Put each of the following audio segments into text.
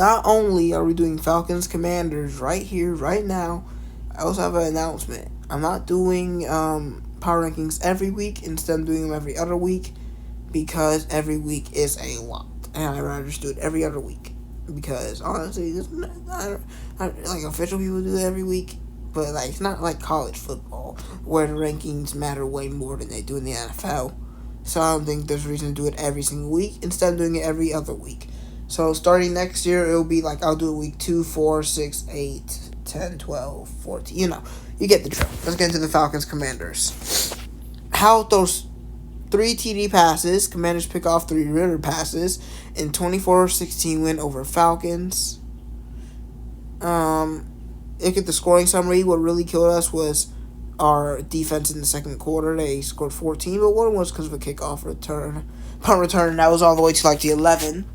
not only are we doing Falcons Commanders right here, right now, I also have an announcement. I'm not doing power rankings every week. Instead, I'm doing them every other week because every week is a lot. And I'd rather just do it every other week. Because, honestly, like, official people do it every week. But, like, it's not like college football where the rankings matter way more than they do in the NFL. So I don't think there's a reason to do it every single week. Instead of doing it every other week. So starting next year, it'll be like I'll do it week 2, 4, 6, 8, 10, 12, 14. You know, you get the drill. Let's get into the Falcons Commanders. How those 3 TD passes, Commanders pick off 3 Ritter passes in 24-16 win over Falcons. Look at the scoring summary. What really killed us was our defense in the second quarter. They scored 14, but one was because of a kickoff return. Punt return, that was all the way to like the 11.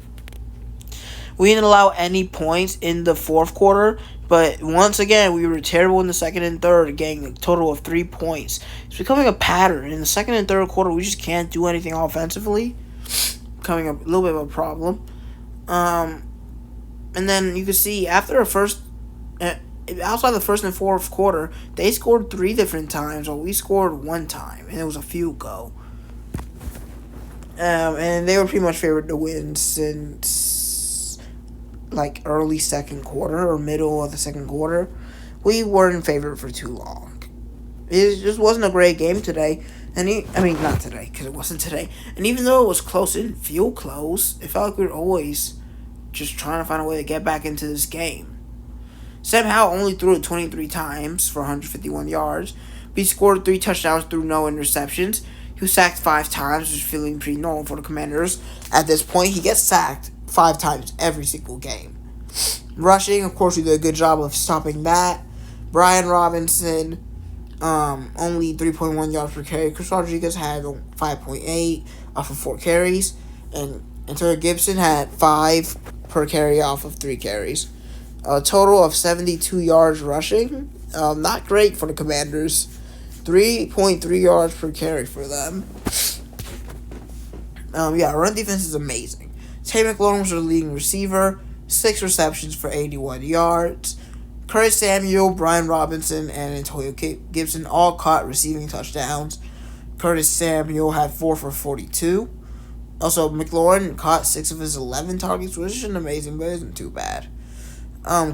We didn't allow any points in the fourth quarter, but once again, we were terrible in the second and third, getting a total of 3 points. It's becoming a pattern. In the second and third quarter, we just can't do anything offensively. Becoming a little bit of a problem. And then you can see after the first... outside the first and fourth quarter, they scored 3 different times, while we scored 1 time, and it was a field goal. And they were pretty much favored to win since like early second quarter or middle of the second quarter. We weren't in favor for too long. It just wasn't a great game today. And not today, because it wasn't today. And even though it was close, it didn't feel close. It felt like we were always just trying to find a way to get back into this game. Sam Howell only threw it 23 times for 151 yards. But he scored 3 touchdowns through no interceptions. He was sacked 5 times, which is feeling pretty normal for the Commanders. At this point, he gets sacked 5 times every single game. Rushing, of course, we did a good job of stopping that. Brian Robinson, only 3.1 yards per carry. Chris Rodriguez had 5.8 off of 4 carries. And Antonio Gibson had 5 per carry off of 3 carries. A total of 72 yards rushing. Not great for the Commanders. 3.3 yards per carry for them. Run defense is amazing. Tay McLaurin was the leading receiver. 6 receptions for 81 yards. Curtis Samuel, Brian Robinson, and Antonio Gibson all caught receiving touchdowns. Curtis Samuel had 4 for 42. Also, McLaurin caught 6 of his 11 targets, which isn't amazing, but isn't too bad.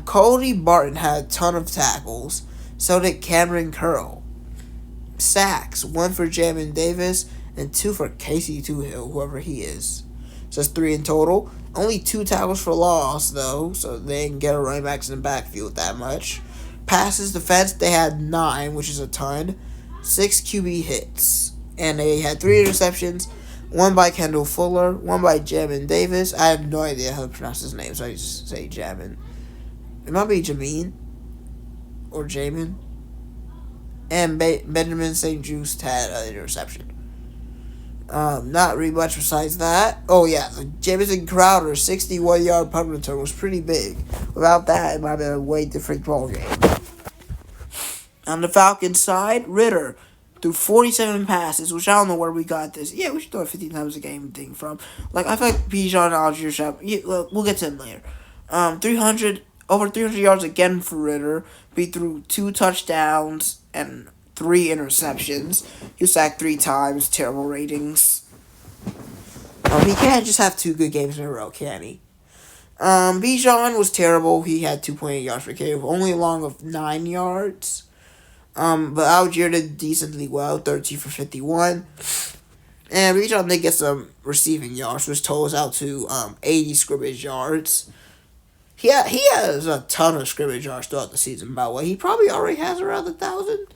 Cody Barton had a ton of tackles. So did Cameron Curl. Sacks, 1 for Jamin Davis and 2 for Casey Toohill, whoever he is. So that's 3 in total. Only 2 tackles for loss, though, so they didn't get a running backs in the backfield that much. Passes defense, they had 9, which is a ton. 6 QB hits. And they had 3 interceptions. 1 by Kendall Fuller, 1 by Jamin Davis. I have no idea how to pronounce his name, so I just say Jamin. It might be Jamin or Jamin. And Benjamin St. Juste had an interception. Not really much besides that. Oh, yeah. The Jamison Crowder 61-yard punt return was pretty big. Without that, it might have been a way different ball game. On the Falcons side, Ritter threw 47 passes, which I don't know where we got this. Yeah, we should throw it 15 times a game thing from. Like, I feel like Bijan Algier shot. Yeah, we'll get to him later. Over 300 yards again for Ritter. He threw 2 touchdowns and 3 interceptions. He was sacked 3 times. Terrible ratings. He can't just have 2 good games in a row, can he? Bijan was terrible. He had 2.8 yards per carry, only a long of 9 yards. But Algier did decently well, 13 for 51. And Bijan did get some receiving yards, which totals out to 80 scrimmage yards. He has a ton of scrimmage yards throughout the season, by the way. He probably already has around 1,000.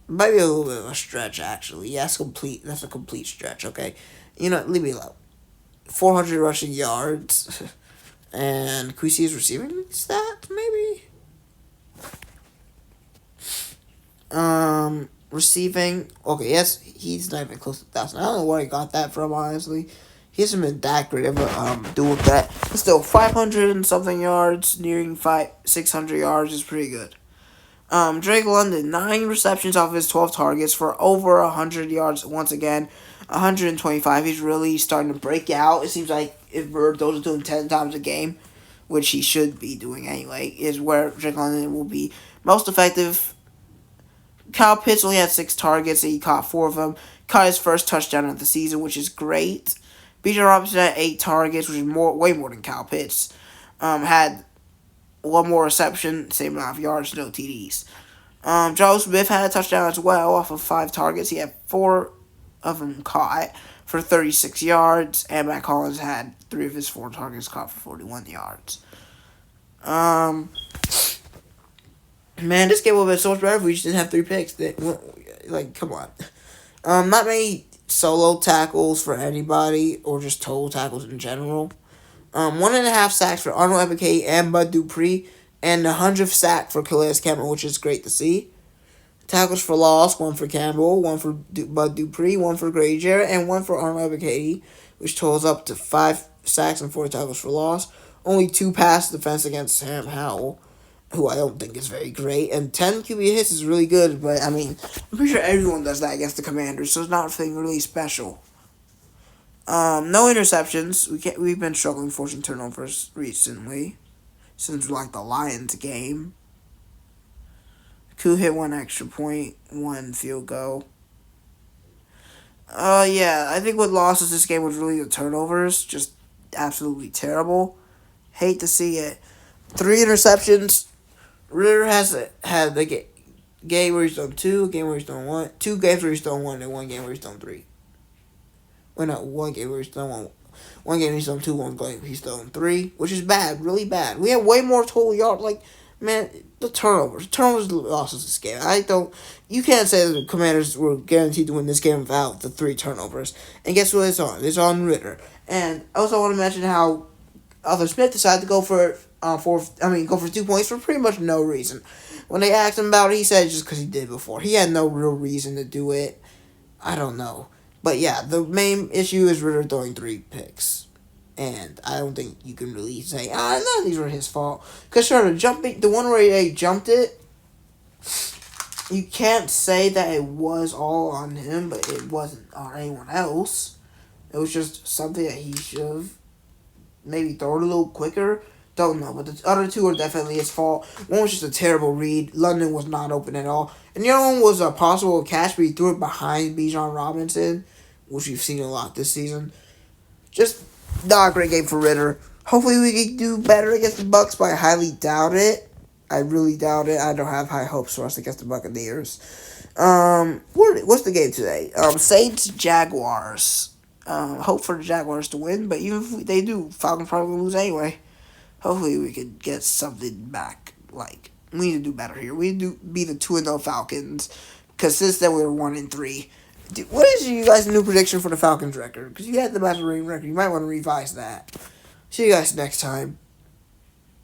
Maybe a little bit of a stretch, actually. Yeah, that's a complete stretch, okay? Leave me alone. 400 rushing yards. And can we see his receiving stats, maybe? Receiving. Okay, yes, he's not even close to 1,000. I don't know where he got that from, honestly. He hasn't been that great of a duel with that. But still, 500 and something yards, nearing 600 yards is pretty good. Drake London, 9 receptions off his 12 targets for over 100 yards once again. 125. He's really starting to break out. It seems like if those are doing 10 times a game. which he should be doing anyway, is where Drake London will be most effective. Kyle Pitts only had 6 targets, and he caught 4 of them. Caught his first touchdown of the season, which is great. Bijan Robinson had 8 targets, which is way more than Kyle Pitts. Had 1 more reception, same amount of yards, no TDs. Joe Smith had a touchdown as well off of 5 targets. He had 4 of them caught for 36 yards, and Matt Collins had 3 of his 4 targets caught for 41 yards. Man, this game would have been so much better if we just didn't have 3 picks. Like, come on. Not many solo tackles for anybody, or just total tackles in general. 1.5 sacks for Arnold Ebiketie and Bud Dupree, and 100th sack for Calais Campbell, which is great to see. Tackles for loss, 1 for Campbell, 1 for Bud Dupree, 1 for Grady Jarrett, and 1 for Arnold Ebiketie, which totals up to 5 sacks and 4 tackles for loss. Only 2 pass defense against Sam Howell, who I don't think is very great, and 10 QB hits is really good, but, I mean, I'm pretty sure everyone does that against the Commanders, so it's not anything really special. No interceptions. We've been struggling forcing turnovers recently, since, like, the Lions game. Koo hit 1 extra point, 1 field goal. Yeah, I think what lost us this game was really the turnovers, just absolutely terrible. Hate to see it. 3 interceptions. Ritter has had the game where he's done 2, a game where he's done 1, 2 games where he's done 1, and 1 game where he's done 3. Well, no, 1 game where he's done 1. 1 game he's done 2, 1 game he's done 3, which is bad, really bad. We have way more total yards. Like, man, the turnovers. Turnovers lost us this game. You can't say that the Commanders were guaranteed to win this game without the 3 turnovers. And guess what it's on? It's on Ritter. And I also want to mention how Arthur Smith decided to go for 2 points for pretty much no reason. When they asked him about it, he said just because he did before. He had no real reason to do it. I don't know. But yeah, the main issue is Ritter throwing 3 picks. And I don't think you can really say, none of these were his fault. Because sure, the one where they jumped it, you can't say that it was all on him, but it wasn't on anyone else. It was just something that he should have maybe thrown a little quicker. Don't know, but the other 2 are definitely his fault. One was just a terrible read. London was not open at all. And the other one was a possible catch, but he threw it behind Bijan Robinson, which we've seen a lot this season. Just not a great game for Ritter. Hopefully we can do better against the Bucs, but I highly doubt it. I really doubt it. I don't have high hopes for us against the Buccaneers. What's the game today? Saints, Jaguars. Hope for the Jaguars to win, but even if they do, Falcons probably lose anyway. Hopefully we could get something back. Like, we need to do better here. We need to be the 2-0 Falcons, because since then we were 1-3. What is you guys' new prediction for the Falcons record? Because you had the best winning record. You might want to revise that. See you guys next time.